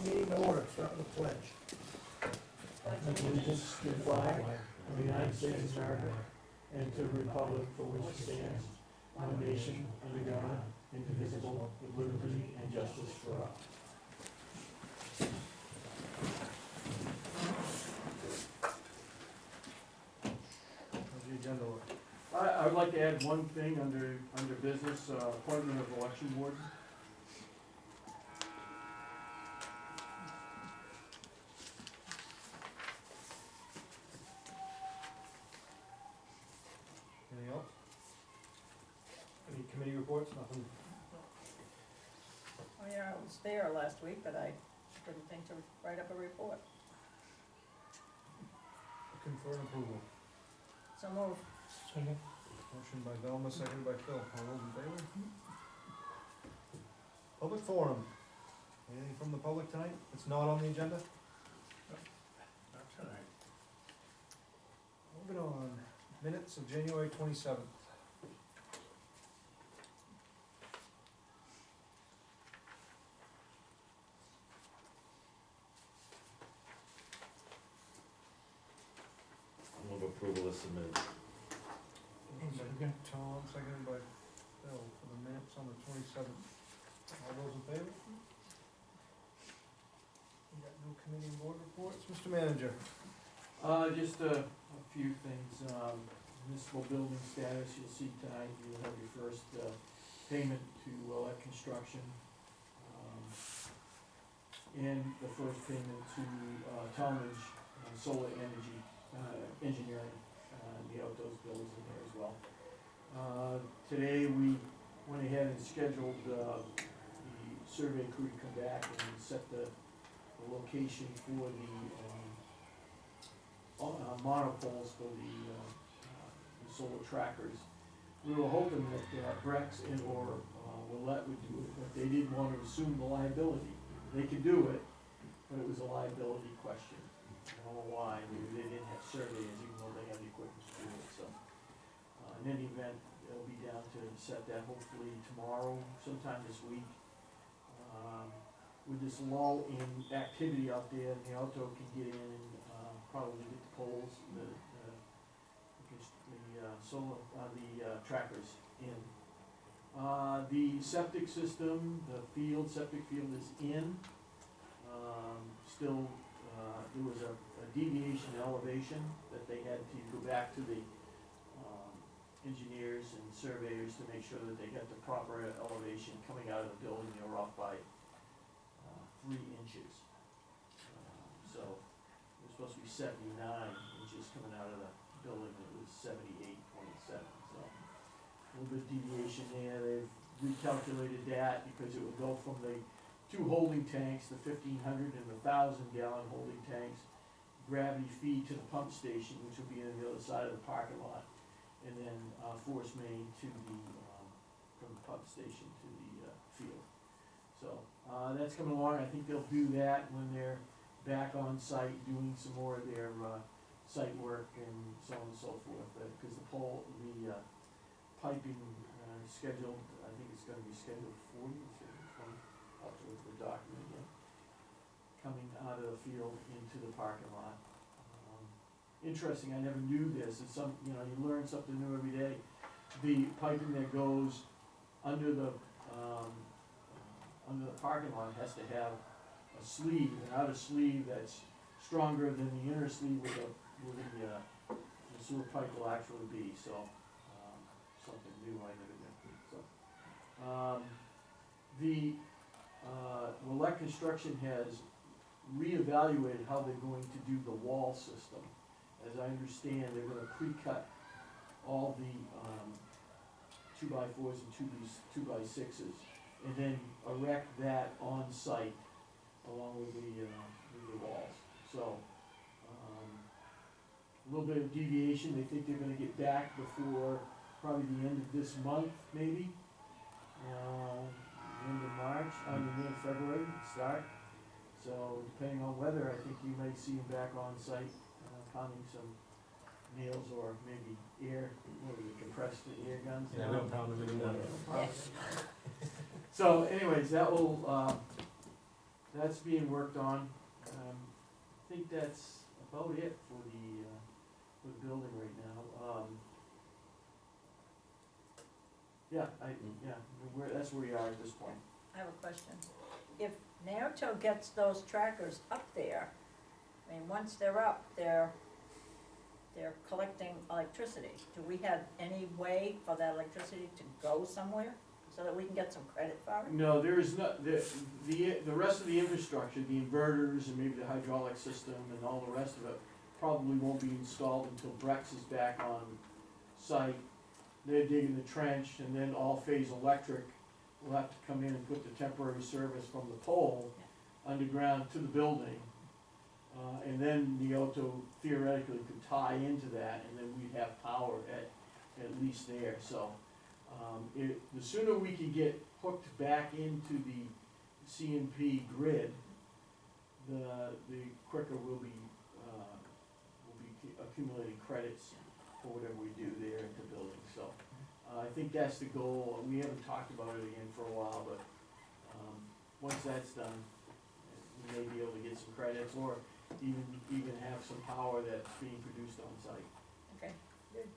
Town meeting order, start with the pledge. Allegiance to the flag of the United States of America and to the republic for which it stands, one nation, under God, indivisible, with liberty and justice for all. How's the agenda look? I would like to add one thing under business, appointment of election board. Anything else? Any committee reports? Nothing? Oh, yeah, I was there last week, but I didn't think to write up a report. Looking for an approval. So move. Second. Motion by Velma, seconded by Phil. All those in favor? Public forum. Anything from the public tonight? It's not on the agenda? Not tonight. Moving on. Minutes of January 27th. Move approval is submitted. Motion by Tom, seconded by Phil for the minutes on the 27th. All those in favor? We got no committee and board reports. Mr. Manager? Just a few things, municipal building status, you'll see tonight, you'll have your first, payment to Willett Construction. And the first payment to, Talmadge Solar Energy, Engineering, the outdoors bills in there as well. Today, we went ahead and scheduled, the survey crew to come back and set the location for the, monopoles for the solar trackers. We were hoping that Brex and or Willett would do it, but they didn't want to assume the liability. They could do it, but it was a liability question. I don't know why, maybe they didn't have surveyors even though they had the equipment to do it, so. In any event, it'll be down to set that hopefully tomorrow, sometime this week. With this lull in activity out there, the auto can get in and probably get the poles, the solar, the trackers in. The septic system, the septic field is in. Still, there was a deviation in elevation that they had to go back to the engineers and surveyors to make sure that they got the proper elevation coming out of the building. They were off by 3 inches. So it was supposed to be 79 inches coming out of the building, and it was 78.7, so a little bit of deviation there. They've recalculated that because it would go from the 2 holding tanks, the 1,500 and the 1,000-gallon holding tanks, gravity feed to the pump station, which will be on the other side of the parking lot, and then force main to the, from the pump station to the field. So, that's coming along. I think they'll do that when they're back on site doing some more of their, site work and so on and so forth. Because the piping, scheduled, I think it's gonna be scheduled 40 or 20, I'll have to look at the document again, coming out of the field into the parking lot. Interesting, I never knew this. It's you learn something new every day. The piping that goes under the parking lot has to have a sleeve, an outer sleeve that's stronger than the inner sleeve where the sewer pipe will actually be, so, something new I never knew, so. Willett Construction has reevaluated how they're going to do the wall system. As I understand, they're gonna pre-cut all the, 2x4s and 2x6s, and then erect that on site along with the walls. So, a little bit of deviation. They think they're gonna get back before probably the end of this month, maybe. End of March, the end of February, start. So depending on weather, I think you may see them back on site, pounding some nails or maybe compressed air guns. Yeah, we don't pound them anymore. So anyways, that will, that's being worked on. I think that's about it for the building right now. Yeah, that's where we are at this point. I have a question. If Naoto gets those trackers up there, I mean, once they're up, they're collecting electricity. Do we have any way for that electricity to go somewhere so that we can get some credit for it? No, there is not, the rest of the infrastructure, the inverters and maybe the hydraulic system and all the rest of it probably won't be installed until Brex is back on site. They're digging the trench, and then All-Phase Electric will have to come in and put the temporary service from the pole underground to the building. And then Neoto theoretically could tie into that, and then we'd have power at least there, so. The sooner we can get hooked back into the CMP grid, the quicker we'll be accumulating credits for whatever we do there at the building, so. I think that's the goal. We haven't talked about it again for a while, but, once that's done, we may be able to get some credits, or even have some power that's being produced on site. Okay, good.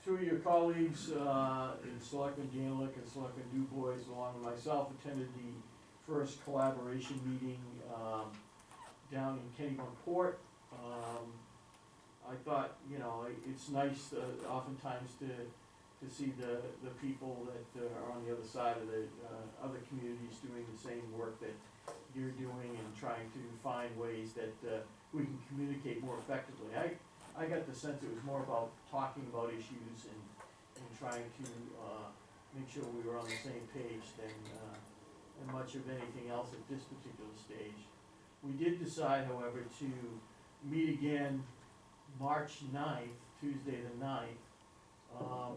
Two of your colleagues, in Selectman Janelick and Selectman Dubois, along with myself, attended the first collaboration meeting, down in Kennebunkport. I thought, it's nice, oftentimes to see the people that are on the other side of the, other communities doing the same work that you're doing, and trying to find ways that, we can communicate more effectively. I got the sense it was more about talking about issues and trying to, make sure we were on the same page than much of anything else at this particular stage. We did decide, however, to meet again March 9th, Tuesday the 9th.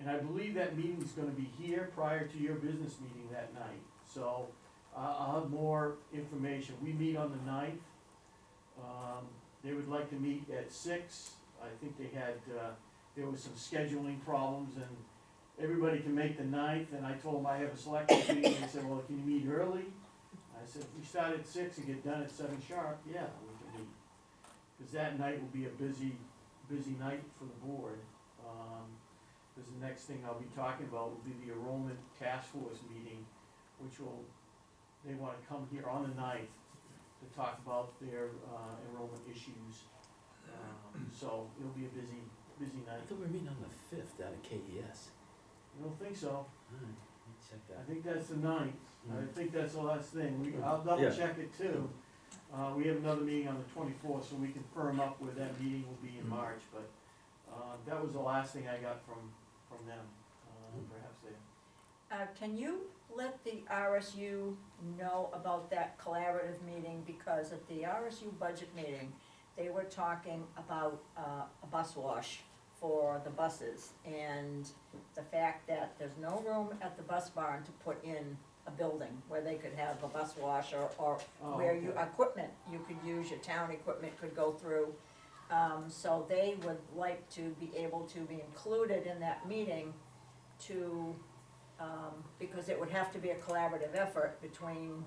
And I believe that meeting's gonna be here prior to your business meeting that night. So I'll have more information. We meet on the 9th. They would like to meet at 6. I think they had, there was some scheduling problems, and everybody can make the 9th, and I told them I have a selection meeting, and they said, well, can you meet early? I said, if we start at 6 and get done at 7 sharp, yeah, we can meet. Cause that night will be a busy night for the board. Cause the next thing I'll be talking about will be the enrollment task force meeting, which they wanna come here on the 9th to talk about their, enrollment issues. So it'll be a busy I night. thought we were meeting on the 5th out of KES. I don't think so. Alright, let me check I that. think that's the 9th. I Mhm. think that's the last thing. I'll double Yeah. check it too. We have another meeting on the 24th, so we can firm up where that meeting will be in Mhm. March, but, that was the last thing I got from them, perhaps they. Can you let the RSU know about that collaborative meeting, because at the RSU budget meeting, they were talking about, a bus wash for the buses, and the fact that there's no room at the bus barn to put in a building where they could have a bus wash, or Oh, where you, okay. equipment, you could use, your town equipment could go through. So they would like to be able to be included in that meeting to, because it would have to be a collaborative effort between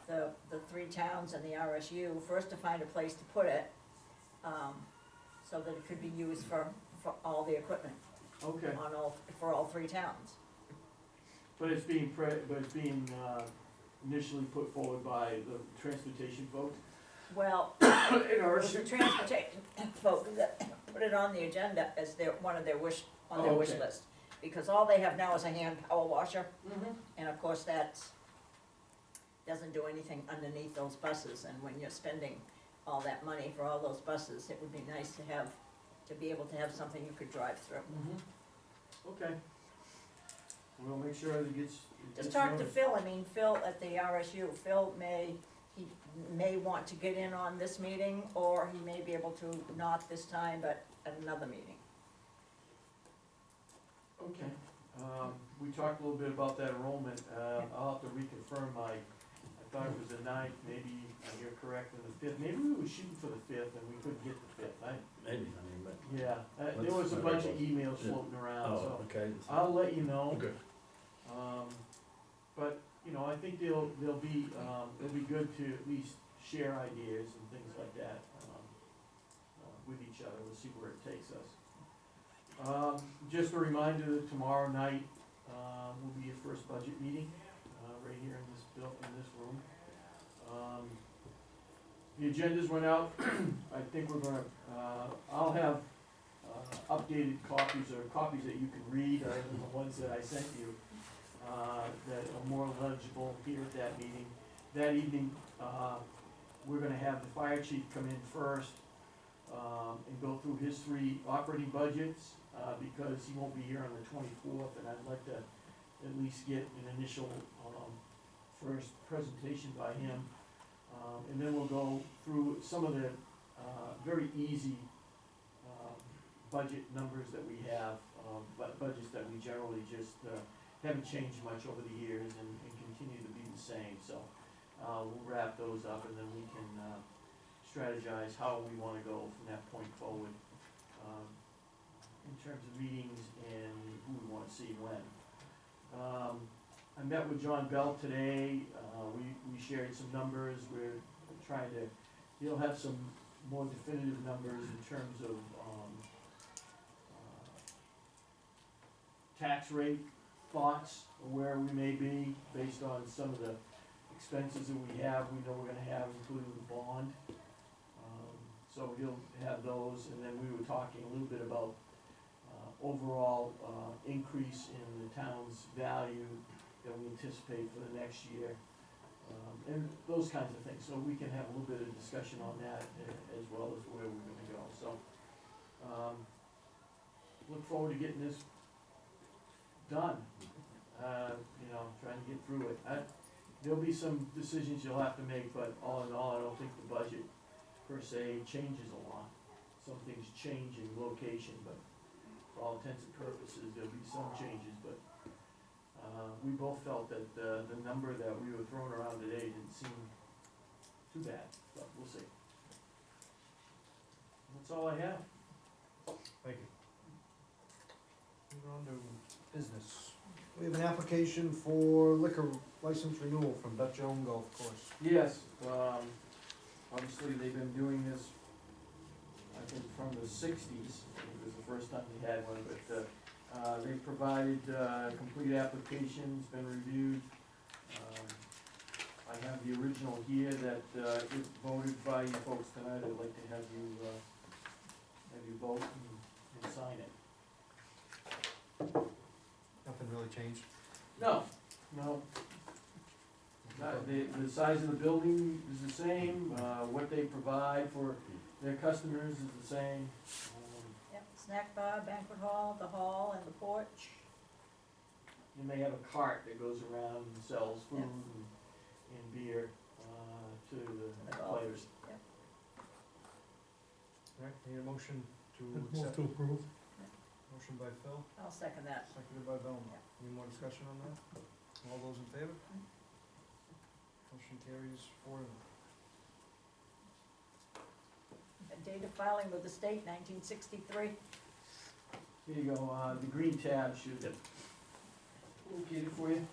the three towns and the RSU, first to find a place to put it, so that it could be used for all the equipment Okay, for all three towns. but it's being initially put forward by the transportation folks. Well, In it our was the transportation folks that put it on the agenda as one of their wish Oh, wish okay. list. Because all they have now is a hand power washer, Mm-hmm. and of course that doesn't do anything underneath those buses, and when you're spending all that money for all those buses, it would be nice to be able to have something you could drive through. Mm-hmm. Okay. We'll make sure that it gets. Just talk to Phil, Phil at the RSU, he may want to get in on this meeting, or he may be able to, not this time, but at another meeting. Okay, we talked a little bit about that enrollment, I'll have to reconfirm I thought it was the 9th, maybe you're correct, and the 5th, maybe we were shooting for the 5th and we couldn't get the 5th, Maybe, but. yeah, there Let's was a find bunch out. of emails Yeah. floating around, Oh, so okay. I'll let you know. Okay. But, you know, I think they'll be, it'll be good to at least share ideas and things like that, with each other, we'll see where it takes us. Just a reminder that tomorrow night, will be your first budget meeting, right here in this room. The agendas went out, I think we're gonna, I'll have, updated copies or copies that you can read, other than the ones that I sent you, that are more legible here at that meeting. That evening, we're gonna have the fire chief come in first, and go through his 3 operating budgets, because he won't be here on the 24th, and I'd like to at least get an initial, first presentation by him. And then we'll go through some of the, very easy, budget numbers that we have, budgets that we generally just, haven't changed much over the years and continue to be the same, so, we'll wrap those up and then we can, strategize how we wanna go from that point forward, in terms of meetings and who we wanna see when. I met with John Bell today, we shared some numbers, we're trying to, he'll have some more definitive numbers in terms of, tax rate thoughts, where we may be, based on some of the expenses that we know we're gonna have, including the bond. So he'll have those, and then we were talking a little bit about, overall, increase in the town's value that we anticipate for the next year, and those kinds of things, so we can have a little bit of discussion on that as well as where we're gonna go, so. Look forward to getting this done, you know, trying to get through it. There'll be some decisions you'll have to make, but all in all, I don't think the budget per se changes a lot. Some things change in location, but for all intents and purposes, there'll be some changes, but, we both felt that, the number that we were throwing around today didn't seem too bad, but we'll see. That's all I have. Thank you. Moving on to business. We have an application for liquor license renewal from Dutch Elm Golf Course. Yes, obviously, they've been doing this, I think, from the 60s, it was the first time they had one, but, they provided, complete applications, been reviewed. I have the original here that, is voted by you folks tonight, I'd like to have you vote and sign it. Nothing really changed. No. The size of the building is the same, what they provide for their customers is the same. Yep, snack bar, banquet hall, the hall and the porch. And they have a cart that goes around and sells food Yeah. and beer, to The the golf. players. Yep. Alright, need a motion to Move accept. to approve. Motion by Phil, I'll second that. seconded by Velma. Any more discussion on that? All those in favor? Motion carries 4-0. A date of filing with the state, 1963. Here you go, the green tab should locate it for you.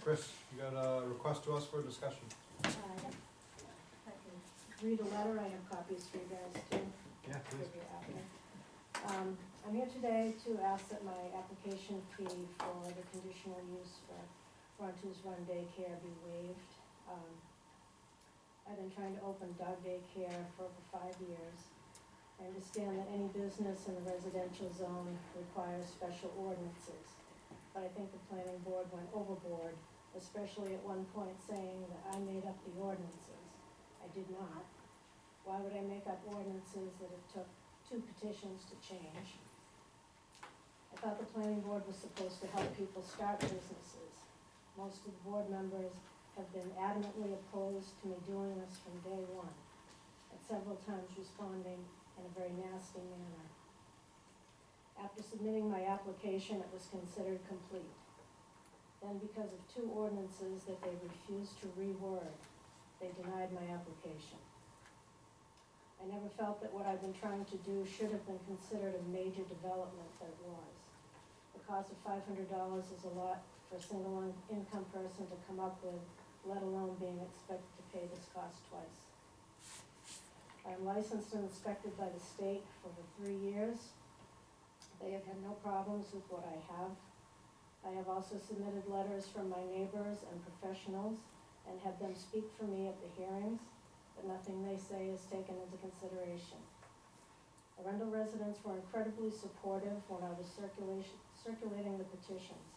Chris, you got a request to us for a discussion? I can read a letter, I have copies for you guys too. Yeah, please. Give you out there. I'm here today to ask that my application fee for the conditional use for Rontu's Run Daycare be waived. I've been trying to open dog daycare for over 5 years. I understand that any business in the residential zone requires special ordinances, but I think the planning board went overboard, especially at one point saying that I made up the ordinances. I did not. Why would I make up ordinances that it took 2 petitions to change? I thought the planning board was supposed to help people start businesses. Most of the board members have been adamantly opposed to me doing this from day one, at several times responding in a very nasty manner. After submitting my application, it was considered complete. Then, because of 2 ordinances that they refused to reword, they denied my application. I never felt that what I've been trying to do should have been considered a major development, but it was. The cost of $500 is a lot for a single income person to come up with, let alone being expected to pay this cost twice. I am licensed and inspected by the state for over 3 years. They have had no problems with what I have. I have also submitted letters from my neighbors and professionals and had them speak for me at the hearings, but nothing they say is taken into consideration. Arundel residents were incredibly supportive when I was circulating the petitions,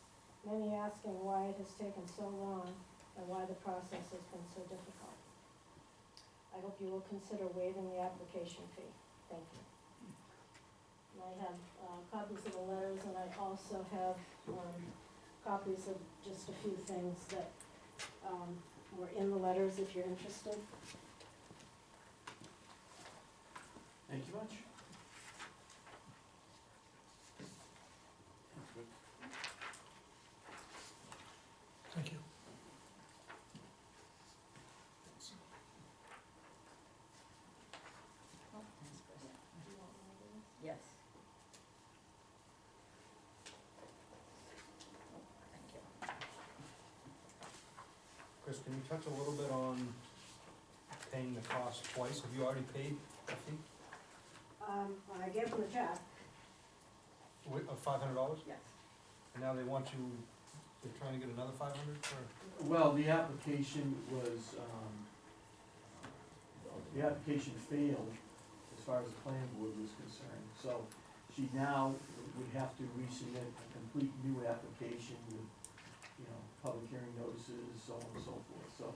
many asking why it has taken so long and why the process has been so difficult. I hope you will consider waiving the application fee. Thank you. And I have copies of the letters, and I also have copies of just a few things that were in the letters if you're interested. Thank you much. Thank you. Oh, thanks, Chris. Yes. Thank you. Chris, can you touch a little bit on paying the cost twice? Have you already paid a fee I gave them a check. of $500? Yes. And now they want you, they're trying to get another 500 for? Well, the application was, the application failed as far as the planning board was concerned. So she now would have to resubmit a complete new application with, public hearing notices, so on and so forth. So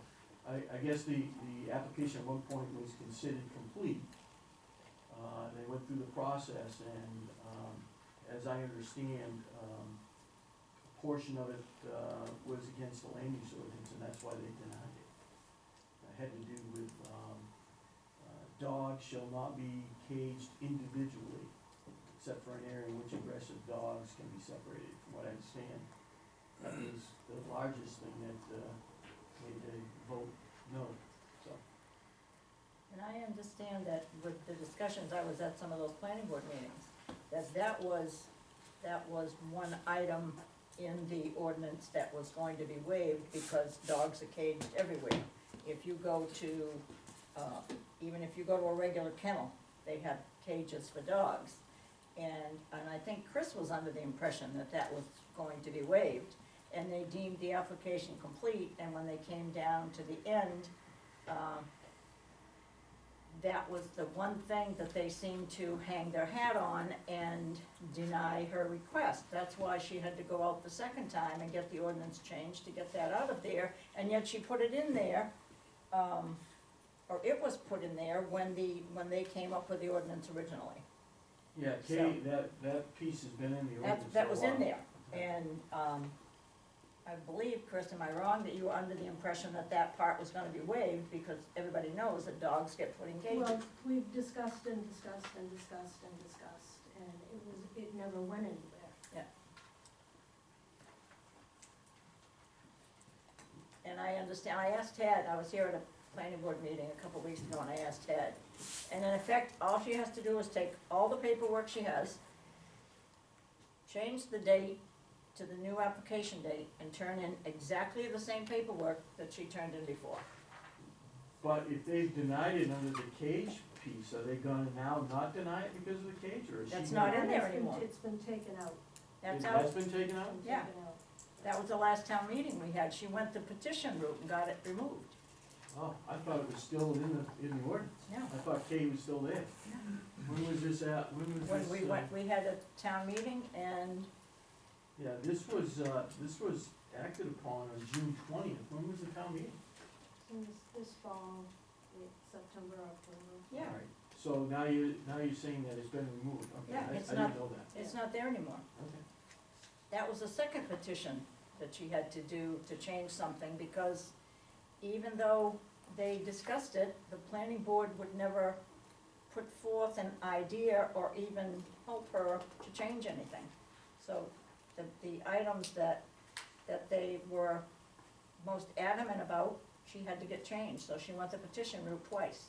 I guess the application at one point was considered complete. They went through the process and, as I understand, a portion of it, was against the land use ordinance, and that's why they denied it. It had to do with, dogs shall not be caged individually, except for an area in which aggressive dogs can be separated, from what I understand. That was the largest thing that, made the vote no, so. And I understand that with the discussions, I was at some of those planning board meetings, that was one item in the ordinance that was going to be waived because dogs are caged everywhere. If you go to, even if you go to a regular kennel, they have cages for dogs. And I think Chris was under the impression that that was going to be waived, and they deemed the application complete, and when they came down to the end, that was the one thing that they seemed to hang their hat on and deny her request. That's why she had to go out the second time and get the ordinance changed to get that out of there, and yet she put it in there, or it was put in there when they came up with the ordinance originally. Yeah, Kay, that piece has been in the ordinance That for a was in while. there, and, I believe, Chris, am I wrong, that you were under the impression that that part was gonna be waived, because everybody knows that dogs get put in cages? Well, we've discussed and discussed and discussed and discussed, and it never went anywhere. Yeah. And I understand, I asked Ted, I was here at a planning board meeting a couple weeks ago, and I asked Ted, and in effect, all she has to do is take all the paperwork she has, change the date, to the new application date and turn in exactly the same paperwork that she turned in before. But if they've denied it under the cage piece, are they gonna now not deny it because of the cage, or is she? That's gonna- not in there It's been- anymore. It's been taken out. That's That's out, been taken out? Been Yeah. taken out. that was the last town meeting we had, she went the petition route and got it removed, Oh, I thought it was still in the ordinance. yeah. I thought K was still there. When was this at, when was When this? we went, we had a town meeting and Yeah, this was acted upon on June 20th. When was the town meeting? This fall, September, October. Yeah. All right. So now you're saying that it's been removed. Okay, Yeah, I it's didn't not- know that. it's not there anymore. Okay. That was the second petition that she had to do to change something, because even though they discussed it, the planning board would never put forth an idea or even help her to change anything. So the items that they were most adamant about, she had to get changed, so she went the petition route twice.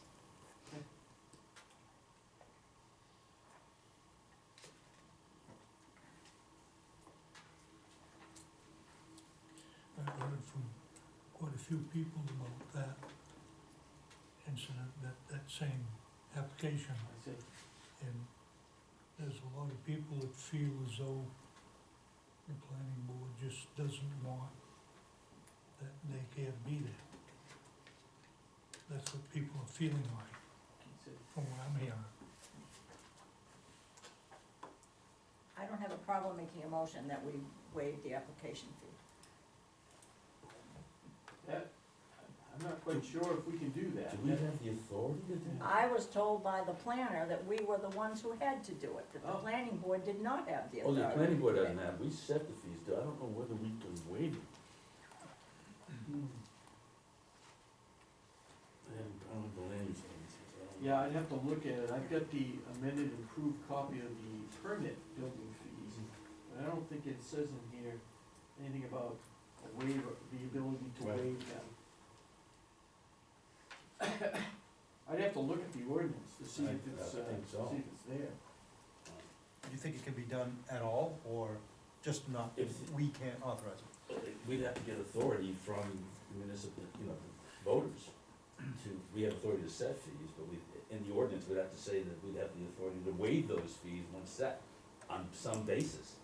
I've heard from quite a few people about that incident, that same application. I see. And there's a lot of people that feel as though the planning board just doesn't want that daycare to be there. That's what people are feeling like, I see. from what I'm hearing. I don't have a problem making a motion that we waive the application fee. That, I'm not quite sure if we can do that. Do we have the authority to do that? I was told by the planner that we were the ones who had to do it, that the Oh. planning board did not have the Oh, authority. the planning board doesn't have, we set the fees, I don't know whether we can waive it. Hmm. I haven't the land use ordinance, so I don't know. Yeah, I'd have to look at it. I've got the amended improved copy of the permit building fees, but I don't think it says in here anything about a waiver, the ability to Right. waive them. I'd have to look at the ordinance to see if I it's, think so. see if it's there. Do you think it can be done at all, or just not, If- we can't authorize it? We'd have to get authority from municipal, voters to, we have authority to set fees, but we, in the ordinance, we'd have to say that we'd have the authority to waive those fees when set on some basis.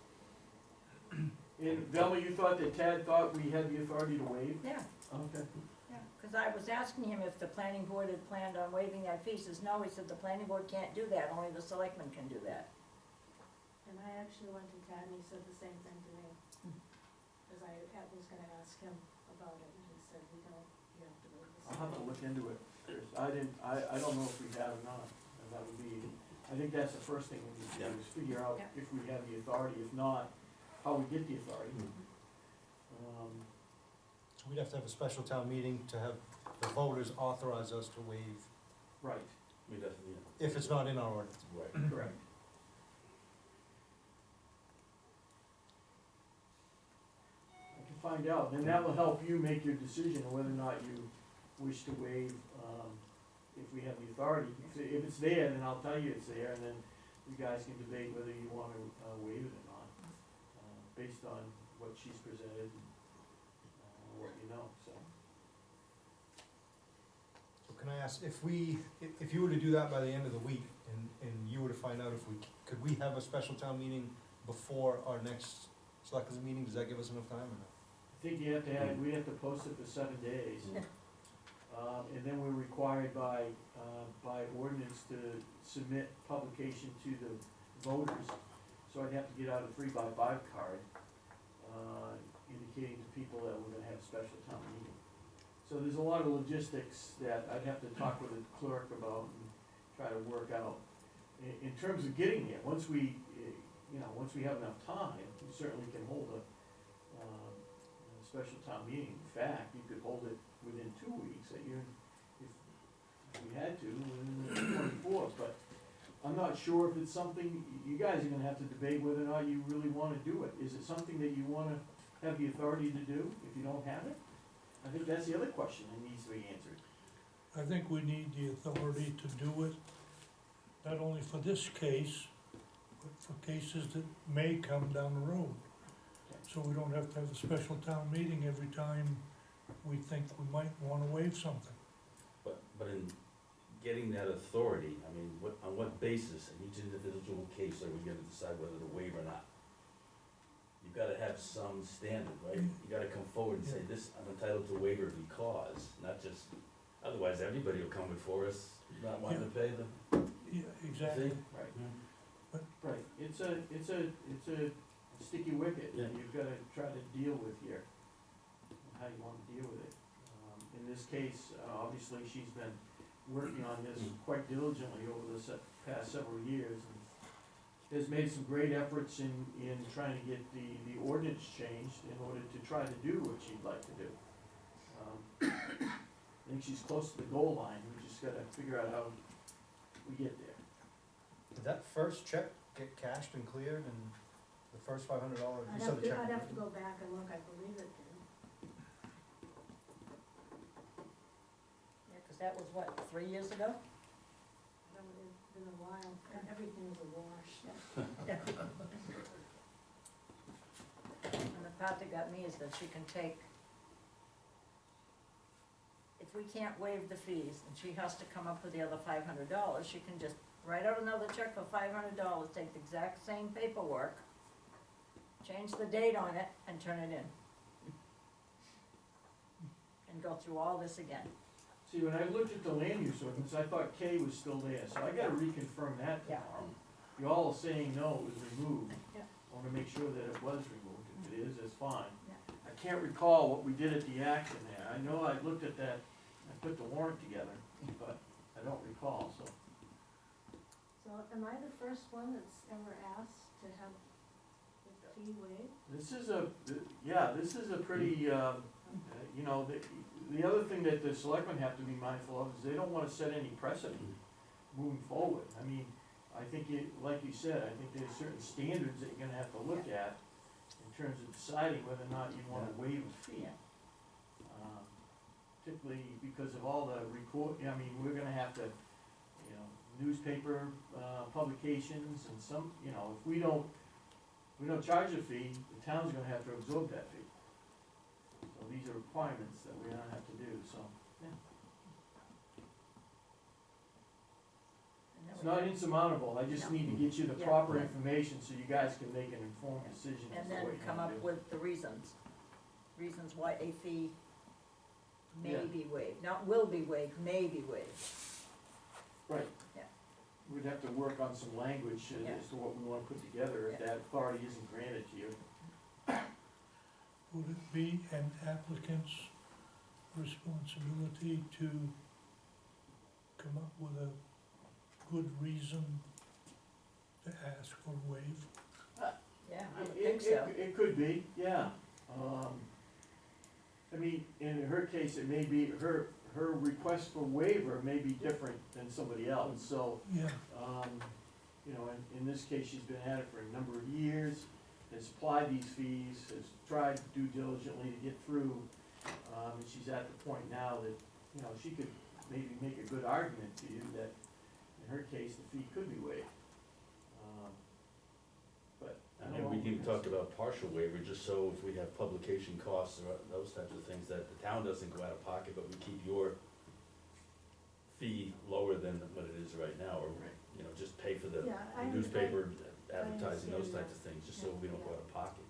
And Velma, you thought that Tad thought we had the authority to waive? Yeah, Okay. yeah, cause I was asking him if the planning board had planned on waiving that fee, he says, no, he said, the planning board can't do that, only the selectmen can do that. And I actually went to Tad and he said the same thing to me. Cause I was gonna ask him about it and he said, we don't, you have to wait this. I'll have to look into it. I don't know if we have or not, and that would be, I think that's the first thing we need to do, is figure out Yeah. if we have the authority, if not, how we get the authority. So we'd have to have a special town meeting to have the voters authorize us to waive, Right, We'd have to, if it's not in our ordinance. right. correct. I can find out, and that will help you make your decision on whether or not you wish to waive, if we have the authority. If it's there, then I'll tell you it's there, and then you guys can debate whether you wanna, waive it or not, based on what she's presented and, what you know, so. So can I ask, if you were to do that by the end of the week, and you were to find out if could we have a special town meeting before our next selectmen's meeting, does that give us enough time or not? I think you have to have, we have to post it for 7 days. Yeah. And then we're required by ordinance to submit publication to the voters. So I'd have to get out a 3x5 card, indicating to people that we're gonna have a special town meeting. So there's a lot of logistics that I'd have to talk with the clerk about and try to work out. In terms of getting there, once we have enough time, we certainly can hold a special town meeting. In fact, you could hold it within 2 weeks, if we had to, within the 24th, but I'm not sure if it's something, you guys are gonna have to debate whether or not you really wanna do it. Is it something that you wanna have the authority to do if you don't have it? I think that's the other question that needs to be answered. I think we need the authority to do it, not only for this case, but for cases that may come down the road. So we don't have to have a special town meeting every time we think we might wanna waive something. But in getting that authority, I mean, on what basis in each individual case are we gonna decide whether to waive or not? You've gotta have some standard, right? You gotta come forward and say, this, I'm entitled to waiver because, not just, otherwise everybody will come before us not wanting to pay the Yeah, exactly. fee. Right. But- Right, it's a sticky wicket that Yeah. you've gotta try to deal with here, and how you wanna deal with it. In this case, obviously, she's been working on this quite diligently over the past several years, and has made some great efforts in trying to get the ordinance changed in order to try to do what she'd like to do. I think she's close to the goal line, we just gotta figure out how we get there. Did that first check get cashed and cleared and the first $500, you I'd said have the to, check? I'd have to go back and look, I believe it did. Yeah, 'cause that was what, 3 years ago? That would have been a while, and everything's a wash. And the part that got me is that she can take, if we can't waive the fees and she has to come up with the other $500, she can just write out another check for $500, take the exact same paperwork, change the date on it and turn it in. And go through all this again. See, when I looked at the land use ordinance, I thought K was still there, so I gotta reconfirm that Yeah. tomorrow. Y'all are saying no, it was removed. Yeah. I wanna make sure that it was removed, if it is, it's fine. Yeah. I can't recall what we did at the action there, I know I looked at that, I put the warrant together, but I don't recall, so. So am I the first one that's ever asked to have the fee waived? This is this is a pretty, you know, the other thing that the selectmen have to be mindful of is they don't wanna set any precedent moving forward. I mean, I think like you said, I think there's certain standards that you're gonna have to look at in terms of deciding whether or not you wanna waive a fee. Yeah. Particularly because of all the I mean, we're gonna have to, you know, newspaper, publications and some, you know, if we don't charge a fee, the town's gonna have to absorb that fee. So these are requirements that we're gonna have to do, so, yeah. And then It's we not have- insurmountable, I just No. need to get you the Yeah. proper information so you guys can make an informed decision as And to what then you come wanna up do. with the reasons why a fee may Yeah. be waived, not will be waived, may be waived. Right. Yeah. We'd have to work on some language Yeah. as to what we wanna put together if Yeah. that authority isn't granted to you. Would it be an applicant's responsibility to come up with a good reason to ask for a waive? Yeah, I would It- think so. It could be, yeah. I mean, in her case, it may be, her request for waiver may be different than somebody else, so, Yeah, you know, in this case, she's been at it for a number of years, has applied these fees, has tried to do diligently to get through, and she's at the point now that, you know, she could maybe make a good argument to you that, in her case, the fee could be waived. But I And don't then we know. can talk about partial waiver, just so if we have publication costs or those types of things, that the town doesn't go out of pocket, but we keep your fee lower than what it is right now, or, Right. you know, just pay for the Yeah, I newspaper advertising, those understand types of that. things, just so we don't go out of pocket.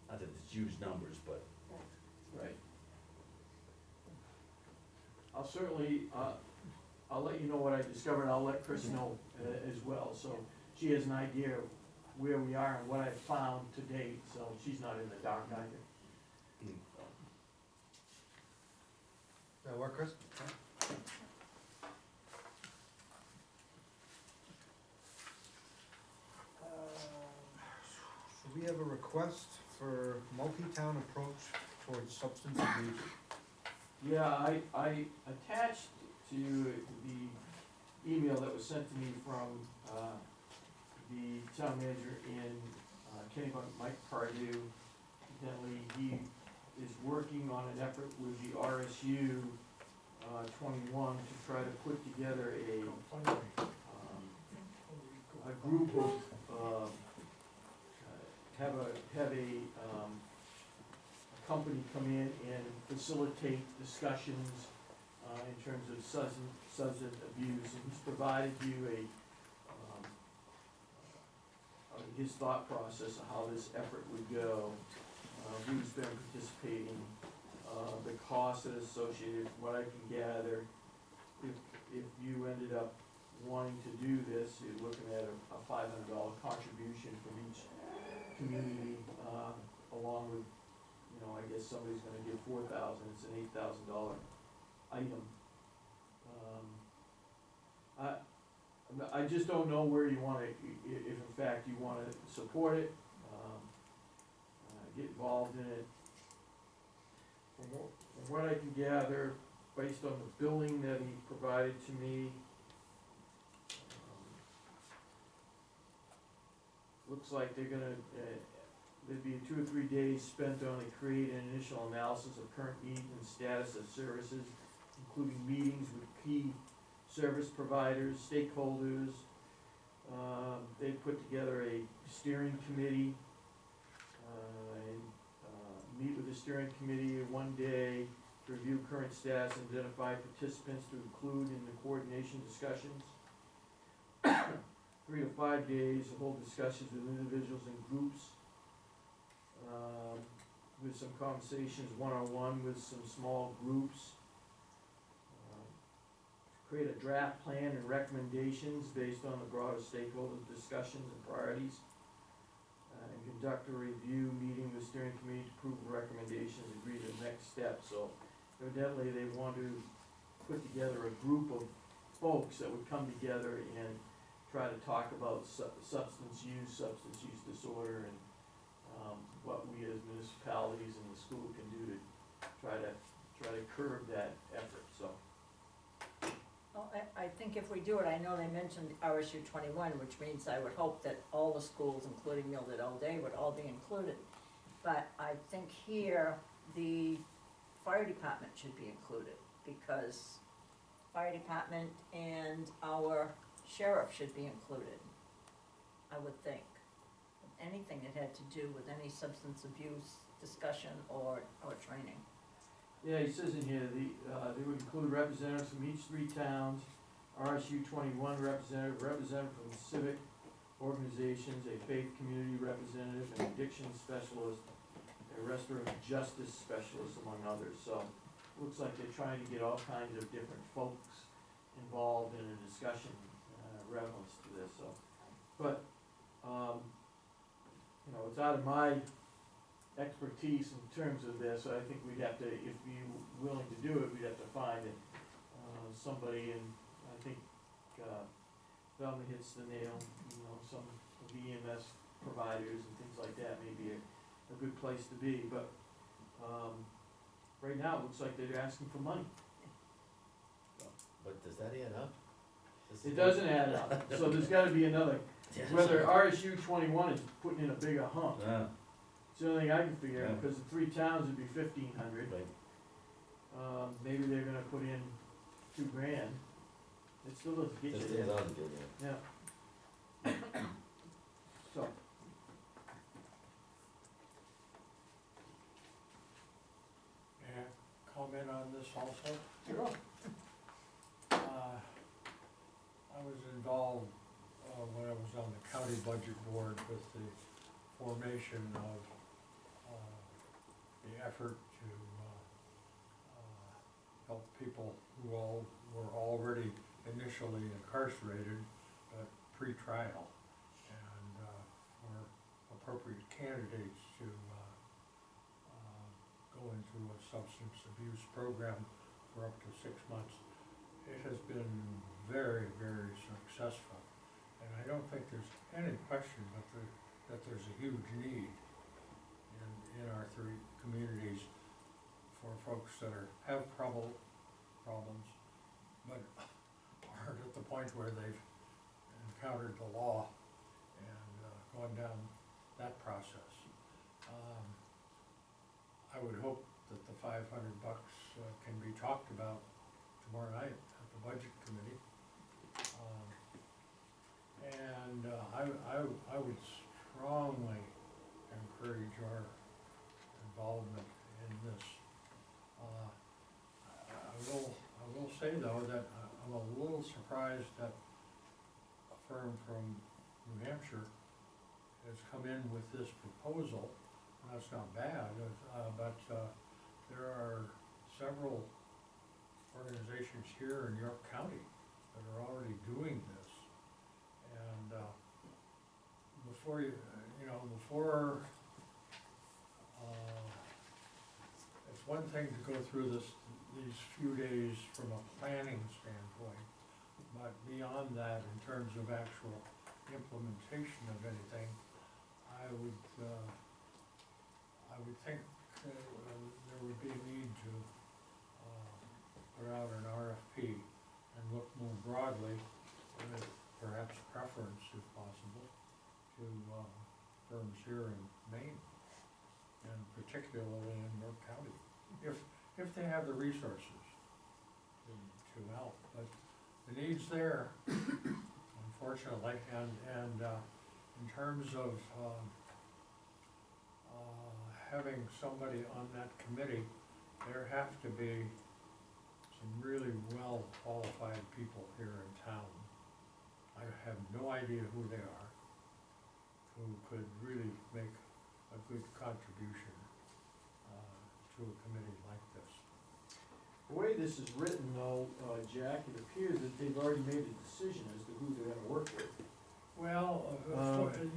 Not that it's huge numbers, but Right. I'll certainly, I'll let you know what I discovered, I'll let Chris know as well, so she has an idea of where we are and what I've found to date, so she's not in the dark either. That work, Chris? So we have a request for multi-town approach towards substance abuse. Yeah, I attached to the email that was sent to me from, the town manager in, Kennebunk, Mike Pardue. Evidently, he is working on an effort with the RSU, 21 to try to put together a group of, have a company come in and facilitate discussions, in terms of substance abuse, and he's provided you his thought process of how this effort would go. Who's been participating, the cost that is associated, what I can gather. If you ended up wanting to do this, you're looking at a $500 contribution from each community, along with, I guess somebody's gonna give $4,000, it's an $8,000 item. I just don't know where you wanna, if in fact you wanna support it, get involved in it. From what I can gather, based on the billing that he provided to me, looks like they're gonna, there'd be 2 or 3 days spent on to create an initial analysis of current needs and status of services, including meetings with key service providers, stakeholders. They put together a steering committee, and meet with the steering committee 1 day to review current status, identify participants to include in the coordination discussions. 3 to 5 days to hold discussions with individuals and groups, with some conversations one-on-one with some small groups. Create a draft plan and recommendations based on the broader stakeholder discussions and priorities. And conduct a review meeting with steering committee to approve recommendations, agree to the next step. So evidently they want to put together a group of folks that would come together and try to talk about substance use disorder, and what we as municipalities and the school can do to try to curb that effort, so. Well, I think if we do it, I know they mentioned RSU 21, which means I would hope that all the schools, including Mildred All Day, would all be included. But I think here, the fire department should be included, because fire department and our sheriff should be included, I would think. Anything that had to do with any substance abuse discussion or training. Yeah, he says in here, they would include representatives from each 3 towns, RSU 21 representative from civic organizations, a faith community representative, an addiction specialist, a restorative justice specialist, among others. So, looks like they're trying to get all kinds of different folks involved in a discussion, relevance to this, so. But, it's out of my expertise in terms of this, so I think we'd have to, if you're willing to do it, we'd have to find somebody, and I think Velma hits the nail, some of the EMS providers and things like that may be a good place to be, but right now, it looks like they're asking for money. But does that add up? It doesn't add up, so there's gotta be another, whether RSU 21 is putting in a bigger hump. Yeah, It's the only thing I can figure out, Yeah. because the 3 towns would be 1,500. right. Maybe they're gonna put in $2,000. It still doesn't get Just you adds there. on to it, yeah. Yeah. So, May I comment on this also? sure. I was involved, when I was on the county budget board with the formation of, the effort to, help people who all were already initially incarcerated, but pre-trial, and, were appropriate candidates to, go into a substance abuse program for up to 6 months. It has been very, very successful, and I don't think there's any question that there's a huge need in our 3 communities for folks that have problems, but are at the point where they've encountered the law and gone down that process. I would hope that the $500 can be talked about tomorrow night at the budget committee. And I would strongly encourage our involvement in this. I will say though that I'm a little surprised that a firm from New Hampshire has come in with this proposal. That's not bad, but there are several organizations here in York County that are already doing this. And before it's one thing to go through these few days from a planning standpoint, but beyond that, in terms of actual implementation of anything, I would think there would be a need to put out an RFP and look more broadly, with perhaps preference, if possible, to firms here in Maine, and particularly in York County, if they have the resources to help. But the need's there, unfortunately, and in terms of having somebody on that committee, there have to be some really well-qualified people here in town. I have no idea who they are, who could really make a good contribution to a committee like this. The way this is written though, Jack, it appears that they've already made a decision as to who they're gonna work with. Well,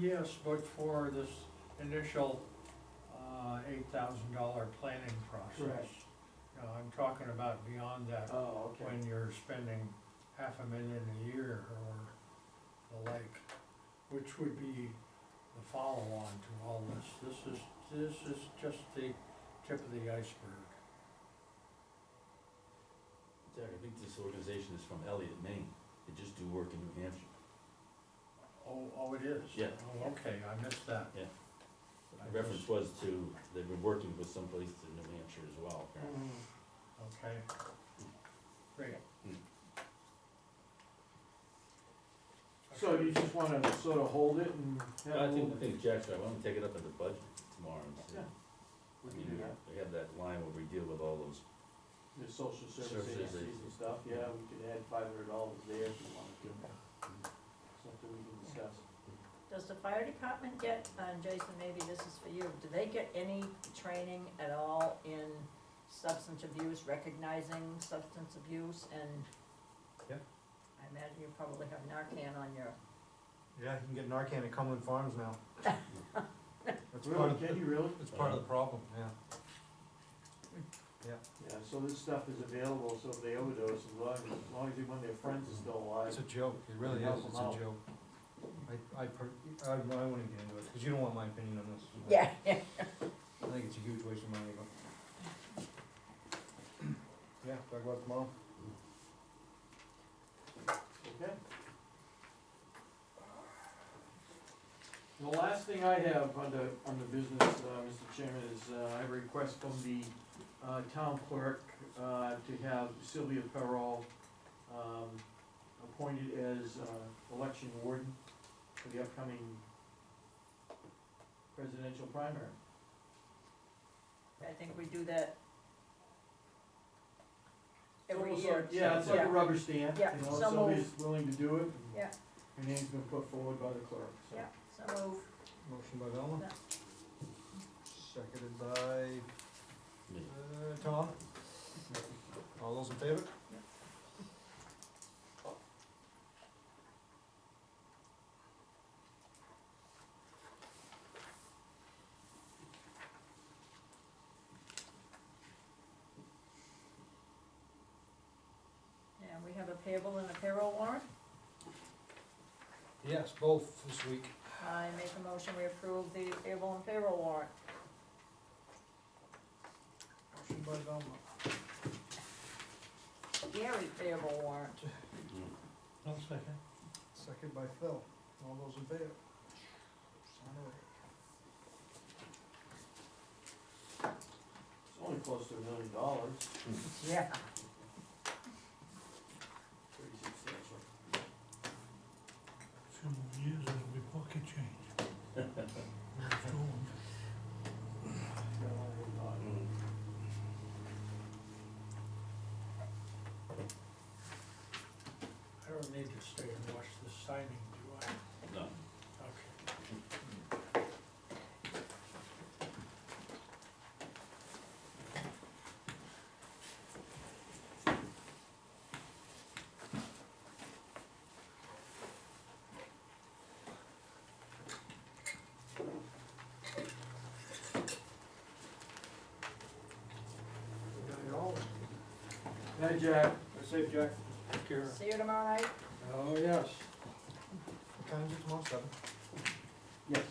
yes, but for this initial $8,000 planning process. Correct. I'm talking about beyond that, Oh, okay. when you're spending $500,000 a year or the like, which would be the follow-on to all this. This is just the tip of the iceberg. Jack, I think this organization is from Elliott, Maine. They just do work in New Hampshire. Oh, it is? Yeah. Oh, okay, I missed that. Yeah. I The reference was to, they've been working with some places in New Hampshire as well, apparently. Okay, great. So you just wanna sort of hold it and have a I little. think Jack's right, why don't we take it up in the budget tomorrow and see? Yeah, I we can mean, do that. we have that line where we deal with all those, The social service Services, agencies and stuff, yeah, we could add $500 there if you wanted to. Something we can discuss. Does the fire department get, Jason, maybe this is for you, do they get any training at all in substance abuse, recognizing substance abuse, and Yep. I imagine you probably have Narcan on your, Yeah, you can get Narcan at Cumberland Farms now. That's part Really, of, can you really? it's part of the problem, yeah. Yeah, so this stuff is available, so if they overdose, as long as when their friends are still alive. It's a joke, it really Help is, them it's a out. joke. I wouldn't get into it, because you don't want my opinion on this. yeah, I think it's a huge waste of money, but. Yeah, talk about it tomorrow. Okay. The last thing I have under business, Mr. Chairman, is I have a request from the town clerk to have Sylvia Perrell appointed as election warden for the upcoming presidential primary. I think we do that every Almost year. like- Yeah, it's like a rubber stamp, Yeah, you know, so if somebody's willing to do it. and Yeah. Her name's been put forward by the clerk, so. Yeah, so move, Motion by Velma. Yeah. Seconded by, me. Tom. All those in favor? and we have a payable and a payroll warrant. Yes, both this week. I make a motion, we approve the payable and payroll warrant. Motion by Velma. Gary payable warrant. I'll second. Second by Phil. All those in favor? Sign away. It's only close to $1 million, Yeah. pretty substantial. Few more years, it'll be pocket change. Very strong. don't need to stay and watch the signing, do I? No. Okay. Hey, Jack. I say, Jack. Take care. See you tomorrow night? Oh, yes. What time is it tomorrow, 7? Yes.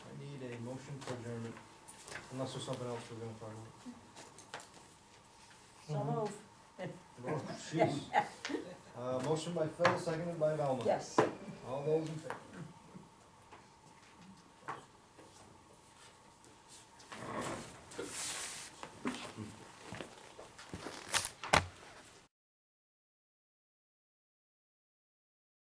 I need a motion for adjournment, unless there's something else we're gonna talk about. So move. Oh, jeez. Motion by Phil, seconded by Velma. Yes. All those in favor?